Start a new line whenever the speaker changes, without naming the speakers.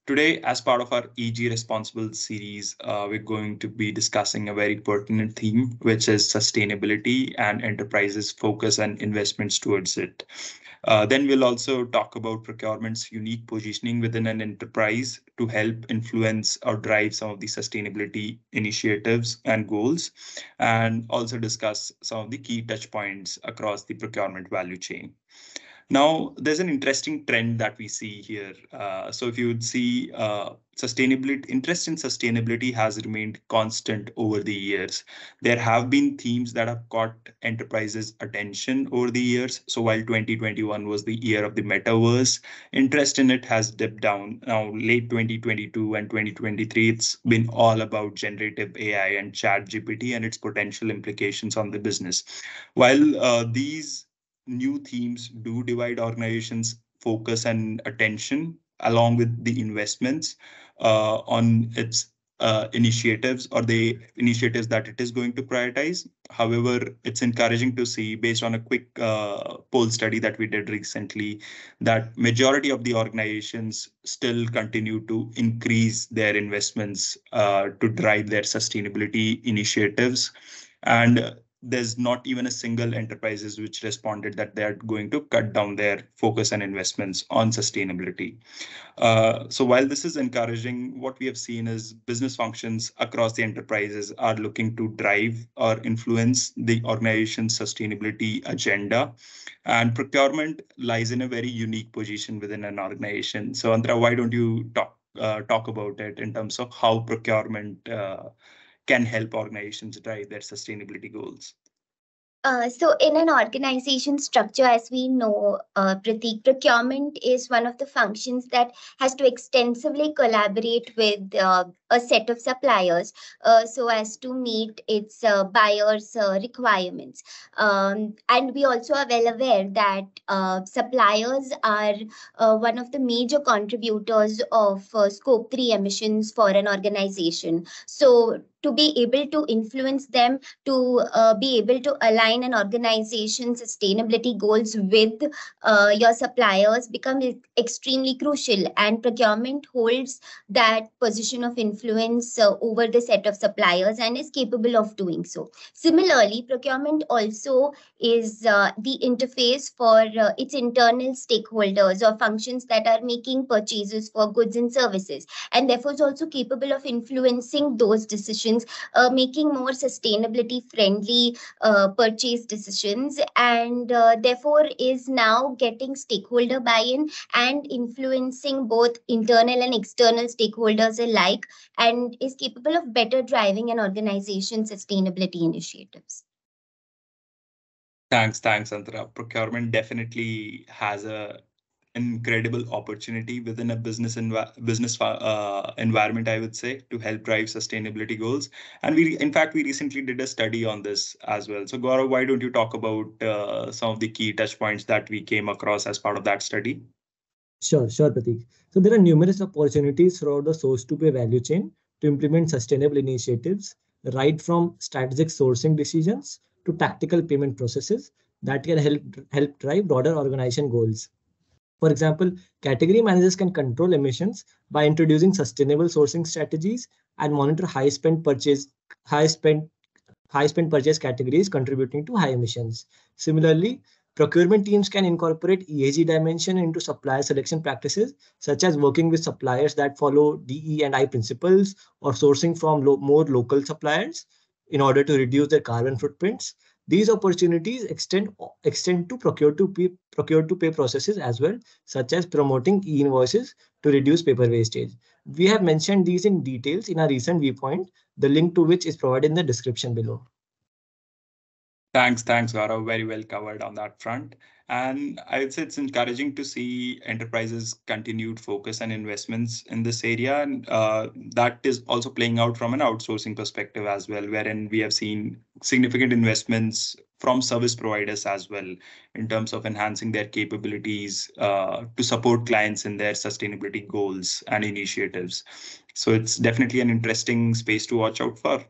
Today, as part of our EG Responsible series, we're going to be discussing a very pertinent theme, which is sustainability and enterprises' focus and investments towards it. Then we'll also talk about procurement's unique positioning within an enterprise to help influence or drive some of the sustainability initiatives and goals, and also discuss some of the key touch points across the procurement value chain. Now, there's an interesting trend that we see here. So if you would see sustainability, interest in sustainability has remained constant over the years. There have been themes that have caught enterprises' attention over the years. So while 2021 was the year of the metaverse, interest in it has dipped down. Now, late 2022 and 2023, it's been all about generative AI and chat GPT and its potential implications on the business. While these new themes do divide organizations' focus and attention, along with the investments on its initiatives or the initiatives that it is going to prioritize. However, it's encouraging to see, based on a quick poll study that we did recently, that majority of the organizations still continue to increase their investments to drive their sustainability initiatives. And there's not even a single enterprises which responded that they're going to cut down their focus and investments on sustainability. So while this is encouraging, what we have seen is business functions across the enterprises are looking to drive or influence the organization's sustainability agenda. And procurement lies in a very unique position within an organization. So Andra, why don't you talk about it in terms of how procurement can help organizations drive their sustainability goals?
So in an organization structure, as we know, Pratik, procurement is one of the functions that has to extensively collaborate with a set of suppliers so as to meet its buyers' requirements. And we also are well aware that suppliers are one of the major contributors of Scope 3 emissions for an organization. So to be able to influence them, to be able to align an organization's sustainability goals with your suppliers becomes extremely crucial, and procurement holds that position of influence over the set of suppliers and is capable of doing so. Similarly, procurement also is the interface for its internal stakeholders or functions that are making purchases for goods and services, and therefore is also capable of influencing those decisions, making more sustainability friendly purchase decisions, and therefore is now getting stakeholder buy-in and influencing both internal and external stakeholders alike, and is capable of better driving an organization's sustainability initiatives.
Thanks, Antara. Procurement definitely has a incredible opportunity within a business environment, I would say, to help drive sustainability goals. And in fact, we recently did a study on this as well. So Gaurav, why don't you talk about some of the key touch points that we came across as part of that study?
Sure, Pratik. So there are numerous opportunities throughout the source to pay value chain to implement sustainable initiatives, right from strategic sourcing decisions to tactical payment processes that can help drive broader organization goals. For example, category managers can control emissions by introducing sustainable sourcing strategies and monitor high spend purchase categories contributing to high emissions. Similarly, procurement teams can incorporate ESG dimension into supplier selection practices, such as working with suppliers that follow DE&I principles or sourcing from more local suppliers in order to reduce their carbon footprints. These opportunities extend to procure to pay processes as well, such as promoting e-invoices to reduce paper wastage. We have mentioned these in details in our recent viewpoint, the link to which is provided in the description below.
Thanks, Gaurav. Very well covered on that front. And I would say it's encouraging to see enterprises' continued focus and investments in this area. And that is also playing out from an outsourcing perspective as well, wherein we have seen significant investments from service providers as well in terms of enhancing their capabilities to support clients in their sustainability goals and initiatives. So it's definitely an interesting space to watch out for.